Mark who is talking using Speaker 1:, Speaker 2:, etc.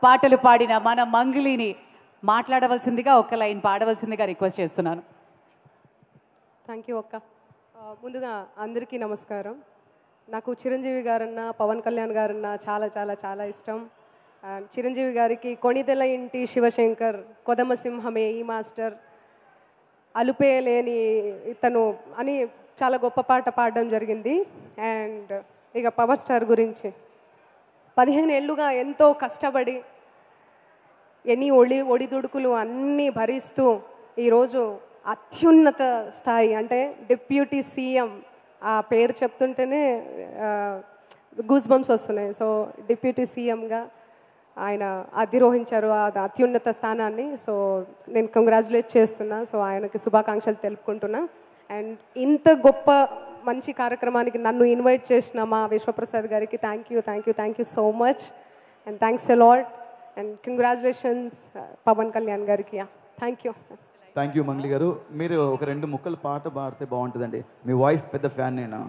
Speaker 1: పాటలు పాడిన మన మంగ్లీని మాట్లాడవలసిందిగా ఒక లైన్ పాడవలసిందిగా రిక్వెస్ట్ చేస్తున్నాను.
Speaker 2: థ్యాంక్ యూ అక్క. ముందుగా అందరికీ నమస్కారం. నాకు చిరంజీవి గారన్నా పవన్ కళ్యాణ్ గారన్నా చాలా చాలా చాలా ఇష్టం. చిరంజీవి గారికి కొణిదెల ఇంటి శివశంకర్, కొదమ సింహమే ఈ మాస్టర్, అలుపే లేని ఇతను అని చాలా గొప్ప పాట పాడడం జరిగింది. అండ్ ఇక పవర్ స్టార్ గురించి 15 ఏళ్ళుగా ఎంతో కష్టపడి ఎన్ని ఒడిదుడుకులు అన్నీ భరిస్తూ ఈరోజు అత్యున్నత స్థాయి అంటే డిప్యూటీ సీఎం, ఆ పేరు చెప్తుంటేనే గూస్ బంప్స్ వస్తున్నాయి. సో డిప్యూటీ సీఎంగా ఆయన అధిరోహించారు ఆ అత్యున్నత స్థానాన్ని. సో నేను కంగ్రాచులేట్ చేస్తున్నా. సో ఆయనకి శుభాకాంక్షలు తెలుపుకుంటున్నా. అండ్ ఇంత గొప్ప మంచి కార్యక్రమానికి నన్ను ఇన్వైట్ చేసిన మా విశ్వప్రసాద్ గారికి thank you so much and thanks a lot and congratulations Pawan Kalyan గారికి. థ్యాంక్ యూ
Speaker 3: మంగ్లీ గారు. మీరు ఒక 2 ముక్కలు పాట పాడితే బాగుంటుందండి. మీ వాయిస్ పెద్ద ఫ్యాన్ నేను.